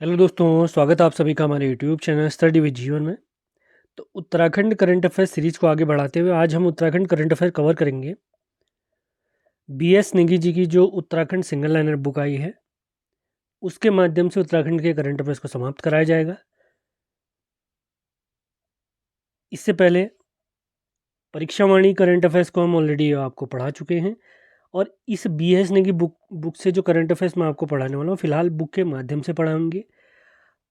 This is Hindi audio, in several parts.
हेलो दोस्तों, स्वागत है आप सभी का हमारे यूट्यूब चैनल स्टडी विद जीवन में। तो उत्तराखंड करंट अफेयर्स सीरीज को आगे बढ़ाते हुए आज हम उत्तराखंड करंट अफेयर कवर करेंगे। बीएस नेगी जी की जो उत्तराखंड सिंगल लाइनर बुक आई है उसके माध्यम से उत्तराखंड के करंट अफेयर्स को समाप्त कराया जाएगा। इससे पहले परीक्षावाणी करंट अफेयर्स को हम ऑलरेडी आपको पढ़ा चुके हैं और इस बीएस नेगी बुक से जो करंट अफेयर्स मैं आपको पढ़ाने वाला हूँ फिलहाल बुक के माध्यम से पढ़ाऊँगी।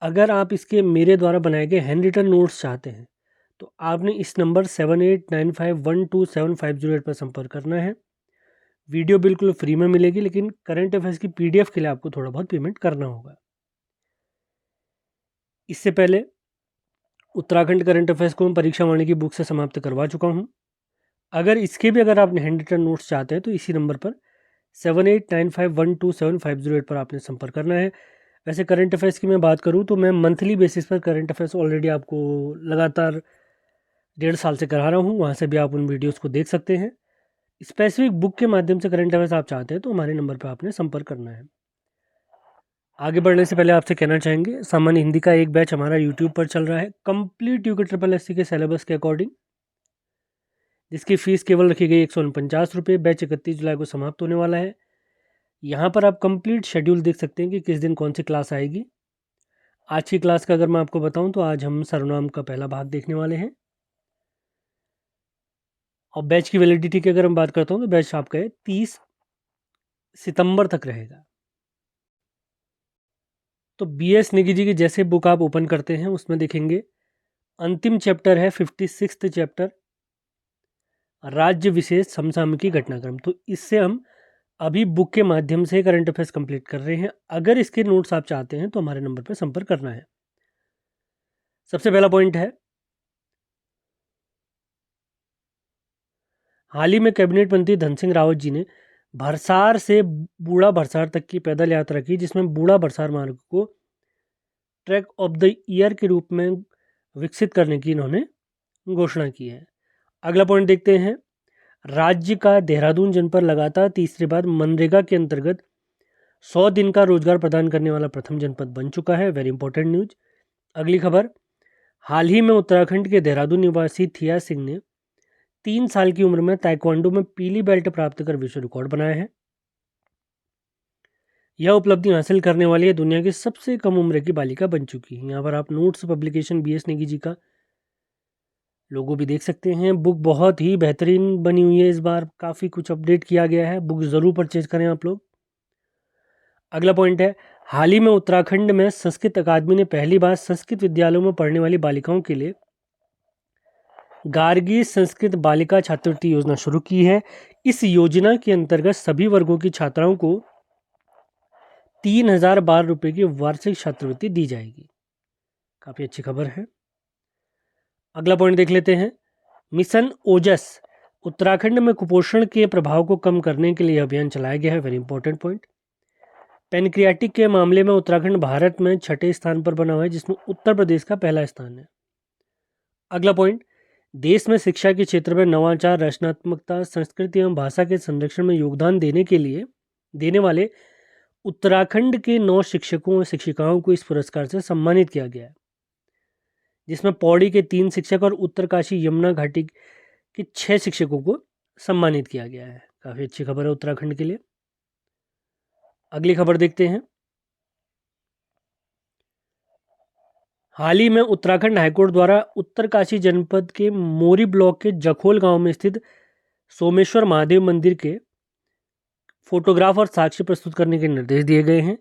अगर आप इसके मेरे द्वारा बनाए गए हैंड रिटन नोट्स चाहते हैं तो आपने इस नंबर 7895127508 पर संपर्क करना है। वीडियो बिल्कुल फ्री में मिलेगी, लेकिन करंट अफेयर्स की पीडीएफ के लिए आपको थोड़ा बहुत पेमेंट करना होगा। इससे पहले उत्तराखंड करंट अफेयर्स को मैं परीक्षावाणी की बुक से समाप्त करवा चुका हूँ। अगर आप हैंड रिटन नोट्स चाहते हैं तो इसी नंबर पर 7895127508 पर आपने संपर्क करना है। वैसे करंट अफेयर्स की मैं बात करूँ तो मैं मंथली बेसिस पर करंट अफेयर्स ऑलरेडी आपको लगातार 1.5 साल से करा रहा हूँ, वहाँ से भी आप उन वीडियोस को देख सकते हैं। स्पेसिफिक बुक के माध्यम से करंट अफेयर्स आप चाहते हैं तो हमारे नंबर पर आपने संपर्क करना है। आगे बढ़ने से पहले आपसे कहना चाहेंगे, सामान्य हिंदी का एक बैच हमारा यूट्यूब पर चल रहा है complete UK triple S C के सिलेबस के अकॉर्डिंग, जिसकी फीस केवल रखी गई 149 रुपये। बैच 31 जुलाई को समाप्त होने वाला है। यहाँ पर आप कंप्लीट शेड्यूल देख सकते हैं कि किस दिन कौन सी क्लास आएगी। आज की क्लास का अगर मैं आपको बताऊं तो आज हम सर्वनाम का पहला भाग देखने वाले हैं और बैच की वैलिडिटी की अगर हम बात करता हूं तो बैच आपका 30 सितंबर तक रहेगा। तो बीएस नेगी जी की जैसे बुक आप ओपन करते हैं उसमें देखेंगे अंतिम चैप्टर है 56th चैप्टर, राज्य विशेष समसामयिकी घटनाक्रम। तो इससे हम अभी बुक के माध्यम से करंट अफेयर्स कंप्लीट कर रहे हैं। अगर इसके नोट्स आप चाहते हैं तो हमारे नंबर पर संपर्क करना है। सबसे पहला पॉइंट है, हाल ही में कैबिनेट मंत्री धन सिंह रावत जी ने भरसार से बूढ़ा भरसार तक की पैदल यात्रा की, जिसमें बूढ़ा भरसार मार्ग को ट्रैक ऑफ द ईयर के रूप में विकसित करने की इन्होंने घोषणा की है। अगला पॉइंट देखते हैं, राज्य का देहरादून जनपद लगातार तीसरी बार मनरेगा के अंतर्गत 100 दिन का रोजगार प्रदान करने वाला प्रथम जनपद बन चुका है। Very important news. अगली खबर, हाल ही में उत्तराखंड के देहरादून निवासी थिया सिंह ने 3 साल की उम्र में ताइक्वांडो में पीली बेल्ट प्राप्त कर विश्व रिकॉर्ड बनाया है। यह उपलब्धि हासिल करने वाली है दुनिया की सबसे कम उम्र की बालिका बन चुकी है। यहाँ पर आप notes publication BS Negi ji का लोगो भी देख सकते हैं। बुक बहुत ही बेहतरीन बनी हुई है, इस बार काफ़ी कुछ अपडेट किया गया है। बुक ज़रूर परचेज करें आप लोग। अगला पॉइंट है, हाल ही में उत्तराखंड में संस्कृत अकादमी ने पहली बार संस्कृत विद्यालयों में पढ़ने वाली बालिकाओं के लिए गार्गी संस्कृत बालिका छात्रवृत्ति योजना शुरू की है। इस योजना के अंतर्गत सभी वर्गों की छात्राओं को 3012 रुपये की वार्षिक छात्रवृत्ति दी जाएगी। काफ़ी अच्छी खबर है। अगला पॉइंट देख लेते हैं, मिशन ओजस उत्तराखंड में कुपोषण के प्रभाव को कम करने के लिए अभियान चलाया गया है। Very important point. पेनक्रियाटिक के मामले में उत्तराखंड भारत में 6ठे स्थान पर बना हुआ है, जिसमें उत्तर प्रदेश का पहला स्थान है। अगला पॉइंट, देश में शिक्षा के क्षेत्र में नवाचार, रचनात्मकता, संस्कृति एवं भाषा के संरक्षण में योगदान देने वाले उत्तराखंड के 9 शिक्षकों और शिक्षिकाओं को इस पुरस्कार से सम्मानित किया गया है, जिसमें पौड़ी के 3 शिक्षक और उत्तरकाशी यमुना घाटी के 6 शिक्षकों को सम्मानित किया गया है। काफ़ी अच्छी खबर है उत्तराखंड के लिए। अगली खबर देखते हैं, हाल ही में उत्तराखंड हाईकोर्ट द्वारा उत्तरकाशी जनपद के मोरी ब्लॉक के जखोल गांव में स्थित सोमेश्वर महादेव मंदिर के फोटोग्राफ और साक्ष्य प्रस्तुत करने के निर्देश दिए गए हैं।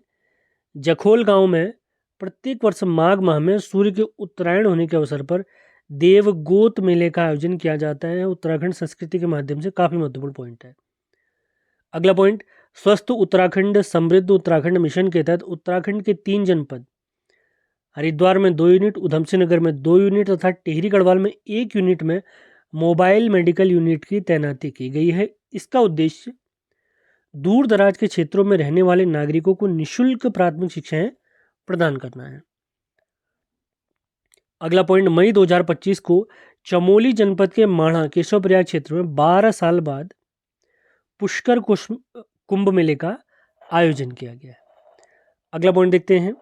जखोल गांव में प्रत्येक वर्ष माघ माह में सूर्य के उत्तरायण होने के अवसर पर देवगोत मेले का आयोजन किया जाता है। उत्तराखंड संस्कृति के माध्यम से काफी महत्वपूर्ण पॉइंट है। अगला पॉइंट, स्वस्थ उत्तराखंड समृद्ध उत्तराखंड मिशन के तहत उत्तराखंड के 3 जनपद हरिद्वार में 2 यूनिट, उधमसिंह नगर में 2 यूनिट तथा टिहरी गढ़वाल में 1 यूनिट में मोबाइल मेडिकल यूनिट की तैनाती की गई है। इसका उद्देश्य दूर दराज के क्षेत्रों में रहने वाले नागरिकों को निःशुल्क प्राथमिक शिक्षाएं प्रदान करना है। अगला पॉइंट, मई 2025 को चमोली जनपद के माणा केशव प्रयाग क्षेत्र में 12 साल बाद पुष्कर कुंभ मेले का आयोजन किया गया है। अगला पॉइंट देखते हैं,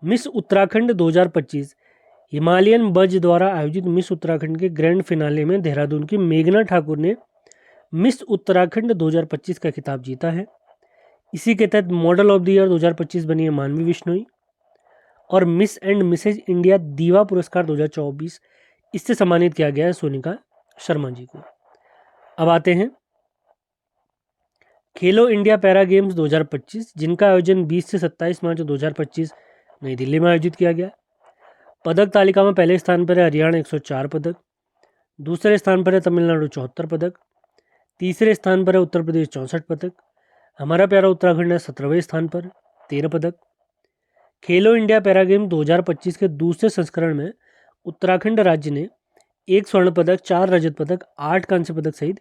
मिस उत्तराखंड 2025 हिमालयन बज द्वारा आयोजित मिस उत्तराखंड के ग्रैंड फिनाले में देहरादून की मेघना ठाकुर ने मिस उत्तराखंड 2025 का खिताब जीता है। इसी के तहत मॉडल ऑफ द ईयर 2025 बनी है मानवी बिश्नोई। और मिस एंड मिसेज इंडिया दीवा पुरस्कार 2024 इससे सम्मानित किया गया है सोनिका शर्मा जी को। अब आते हैं खेलो इंडिया पैरा गेम्स 2025 जिनका आयोजन 20 से 27 मार्च 2025 नई दिल्ली में आयोजित किया गया। पदक तालिका में पहले स्थान पर है हरियाणा 104 पदक, दूसरे स्थान पर है तमिलनाडु 74 पदक, तीसरे स्थान पर है उत्तर प्रदेश 64 पदक, हमारा प्यारा उत्तराखंड है 17वें स्थान पर 13 पदक। खेलो इंडिया पैरा गेम 2025 के दूसरे संस्करण में उत्तराखंड राज्य ने 1 स्वर्ण पदक, 4 रजत पदक, 8 कांस्य पदक सहित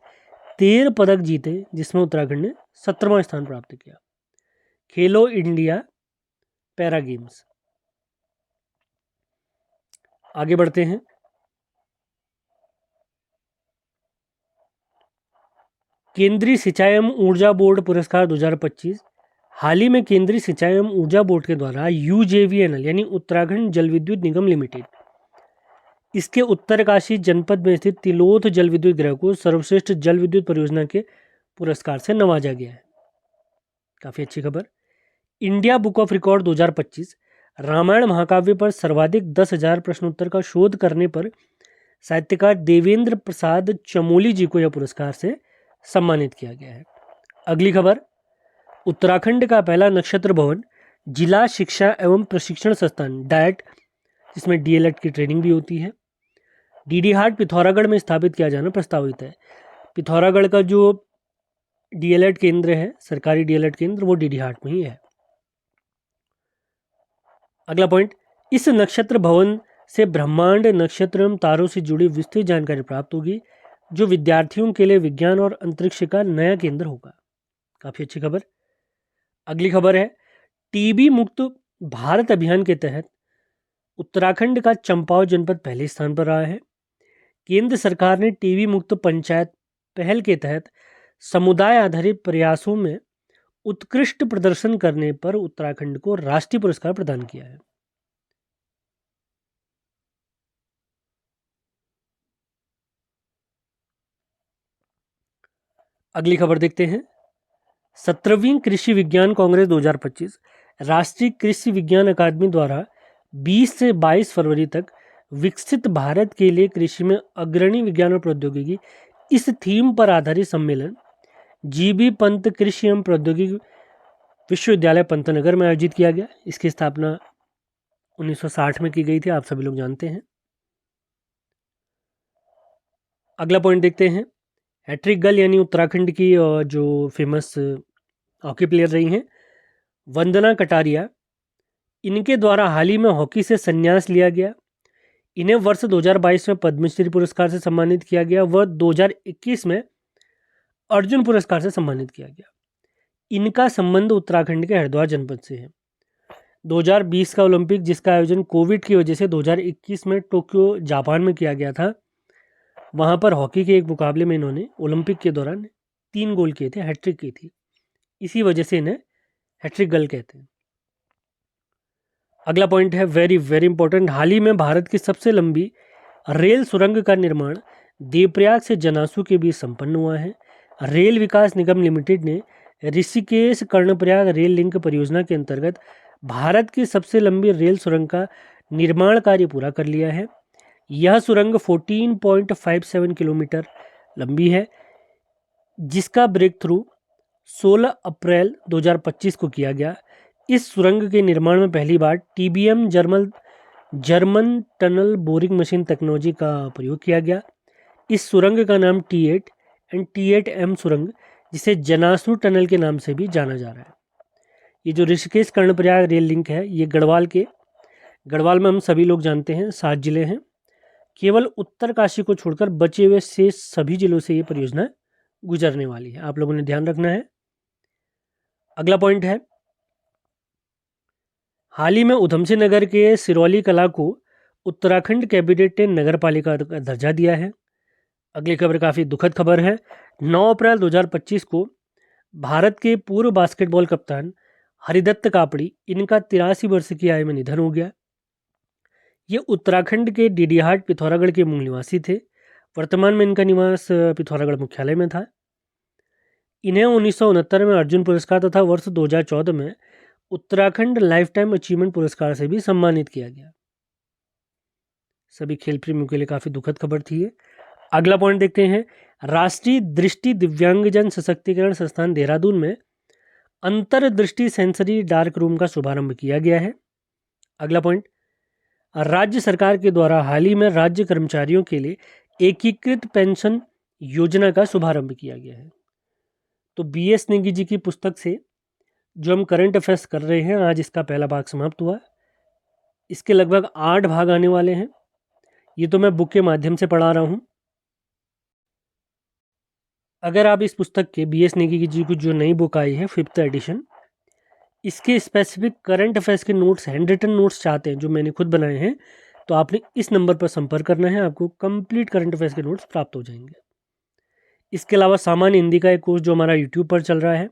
13 पदक जीते, जिसमें उत्तराखंड ने 17वां स्थान प्राप्त किया। खेलो इंडिया पैरा गेम्स। आगे बढ़ते हैं। केंद्रीय सिंचाई एवं ऊर्जा बोर्ड पुरस्कार 2025 हाल ही में केंद्रीय सिंचाई एवं ऊर्जा बोर्ड के द्वारा UJVNL यानी उत्तराखंड जल विद्युत निगम लिमिटेड इसके उत्तरकाशी जनपद में स्थित तिलोथ जल विद्युत गृह को सर्वश्रेष्ठ जल विद्युत परियोजना के पुरस्कार से नवाजा गया है। काफी अच्छी खबर। India book of record 2025 Ramayana महाकाव्य पर सर्वाधिक 10,000 प्रश्नोत्तर का शोध करने पर साहित्यकार देवेंद्र प्रसाद चमोली जी को यह पुरस्कार से सम्मानित किया गया है। अगली खबर, उत्तराखंड का पहला नक्षत्र भवन जिला शिक्षा एवं प्रशिक्षण संस्थान डाइट जिसमें DLED की ट्रेनिंग भी होती है, DD हाट पिथौरागढ़ में स्थापित किया जाना प्रस्तावित है। पिथौरागढ़ का जो DLED केंद्र है, सरकारी DLED केंद्र, वो DD हाट में ही है। अगला पॉइंट, इस नक्षत्र भवन से ब्रह्मांड, नक्षत्र एवं तारों से जुड़ी विस्तृत जानकारी प्राप्त होगी, जो विद्यार्थियों के लिए विज्ञान और अंतरिक्ष का नया केंद्र होगा। काफी अच्छी खबर। अगली खबर है, TB मुक्त भारत अभियान के तहत उत्तराखंड का चंपावत जनपद पहले स्थान पर रहा है। केंद्र सरकार ने TB मुक्त पंचायत पहल के तहत समुदाय आधारित प्रयासों में उत्कृष्ट प्रदर्शन करने पर उत्तराखंड को राष्ट्रीय पुरस्कार प्रदान किया है। अगली खबर देखते हैं। 17वीं कृषि विज्ञान कांग्रेस 2025 राष्ट्रीय कृषि विज्ञान अकादमी द्वारा 20 से 22 फरवरी तक विकसित भारत के लिए कृषि में अग्रणी विज्ञान और प्रौद्योगिकी इस थीम पर आधारित सम्मेलन GB पंत कृषि एवं प्रौद्योगिकी विश्वविद्यालय पंतनगर में आयोजित किया गया। इसकी स्थापना 1960 में की गई थी, आप सभी लोग जानते हैं। अगला पॉइंट देखते हैं। हैट्रिक गर्ल यानी उत्तराखंड की जो फेमस हॉकी प्लेयर रही हैं वंदना कटारिया, इनके द्वारा हाल ही में हॉकी से संन्यास लिया गया। इन्हें वर्ष 2022 में पद्मश्री पुरस्कार से सम्मानित किया गया व 2021 में अर्जुन पुरस्कार से सम्मानित किया गया। इनका संबंध उत्तराखंड के हरिद्वार जनपद से है। 2020 का ओलंपिक, जिसका आयोजन कोविड की वजह से 2021 में टोक्यो जापान में किया गया था, वहां पर हॉकी के एक मुकाबले में इन्होंने ओलंपिक के दौरान 3 गोल किए थे, हैट्रिक की थी। इसी वजह से इन्हें हैट्रिक गर्ल कहते हैं। अगला पॉइंट है वेरी वेरी इंपॉर्टेंट। हाल ही में भारत की सबसे लंबी रेल सुरंग का निर्माण देवप्रयाग से जनासू के बीच संपन्न हुआ है। रेल विकास निगम लिमिटेड ने ऋषिकेश कर्णप्रयाग रेल लिंक परियोजना के अंतर्गत भारत की सबसे लंबी रेल सुरंग का निर्माण कार्य पूरा कर लिया है। यह सुरंग 14.57 किलोमीटर लंबी है, जिसका ब्रेक थ्रू 16 अप्रैल 2025 को किया गया। इस सुरंग के निर्माण में पहली बार TBM German tunnel boring machine technology का प्रयोग किया गया। इस सुरंग का नाम T8 एंड T8M सुरंग, जिसे जनासू टनल के नाम से भी जाना जा रहा है। ये जो ऋषिकेश कर्णप्रयाग रेल लिंक है, ये गढ़वाल में हम सभी लोग जानते हैं 7 जिले हैं। केवल उत्तरकाशी को छोड़कर बचे हुए शेष सभी जिलों से ये परियोजना गुजरने वाली है, आप लोगों ने ध्यान रखना है। अगला पॉइंट है, हाल ही में उधमसिंह नगर के सिरौली कला को उत्तराखंड कैबिनेट ने नगर पालिका का दर्जा दिया है। अगली खबर काफ़ी दुखद खबर है। 9 अप्रैल 2025 को भारत के पूर्व बास्केटबॉल कप्तान हरिदत्त कापड़ी, इनका 83 वर्ष की आयु में निधन हो गया। ये उत्तराखंड के डीडीहाट पिथौरागढ़ के मूल निवासी थे। वर्तमान में इनका निवास पिथौरागढ़ मुख्यालय में था। इन्हें 1969 में अर्जुन पुरस्कार तथा वर्ष 2014 में उत्तराखंड लाइफ टाइम अचीवमेंट पुरस्कार से भी सम्मानित किया गया। सभी खेल प्रेमियों के लिए काफी दुखद खबर थी ये। अगला पॉइंट देखते हैं। राष्ट्रीय दृष्टि दिव्यांगजन सशक्तिकरण संस्थान देहरादून में अंतरदृष्टि सेंसरी डार्क रूम का शुभारंभ किया गया है। अगला पॉइंट, राज्य सरकार के द्वारा हाल ही में राज्य कर्मचारियों के लिए एकीकृत पेंशन योजना का शुभारंभ किया गया है। तो BS नेगी जी की पुस्तक से जो हम करंट अफेयर्स कर रहे हैं, आज इसका पहला भाग समाप्त हुआ। इसके लगभग 8 भाग आने वाले हैं। ये तो मैं बुक के माध्यम से पढ़ा रहा हूँ। अगर आप इस पुस्तक के BS नेगी जी की जो नई बुक आई है 5th एडिशन, इसके स्पेसिफिक करंट अफेयर्स के नोट्स, हैंड रिटन नोट्स चाहते हैं जो मैंने खुद बनाए हैं, तो आपने इस नंबर पर संपर्क करना है। आपको कंप्लीट करंट अफेयर्स के नोट्स प्राप्त हो जाएंगे। इसके अलावा सामान्य हिंदी का एक कोर्स जो हमारा यूट्यूब पर चल रहा है,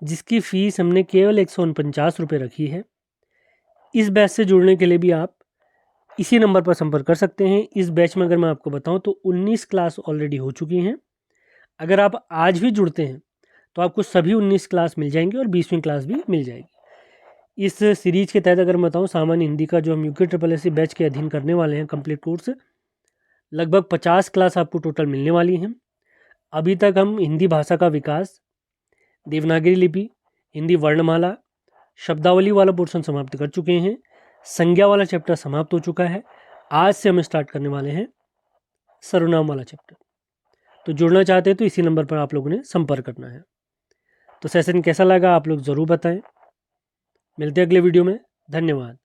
जिसकी फ़ीस हमने केवल 149 रुपये रखी है। इस बैच से जुड़ने के लिए भी आप इसी नंबर पर संपर्क कर सकते हैं। इस बैच में अगर मैं आपको बताऊं तो 19 क्लास ऑलरेडी हो चुकी हैं। अगर आप आज भी जुड़ते हैं तो आपको सभी 19 क्लास मिल जाएंगे और 20वीं क्लास भी मिल जाएगी। इस सीरीज के तहत अगर मैं बताऊँ, सामान्य हिंदी का जो हम UKSSC बैच के अधीन करने वाले हैं कंप्लीट कोर्स, लगभग 50 क्लास आपको टोटल मिलने वाली हैं। अभी तक हम हिंदी भाषा का विकास, देवनागरी लिपि, हिंदी वर्णमाला, शब्दावली वाला पोर्शन समाप्त कर चुके हैं। संज्ञा वाला चैप्टर समाप्त हो चुका है। आज से हम स्टार्ट करने वाले हैं सर्वनाम वाला चैप्टर। तो जुड़ना चाहते हैं तो इसी नंबर पर आप लोगों ने संपर्क करना है। तो सेशन कैसा लगा आप लोग ज़रूर बताएं। मिलते हैं अगले वीडियो में। धन्यवाद।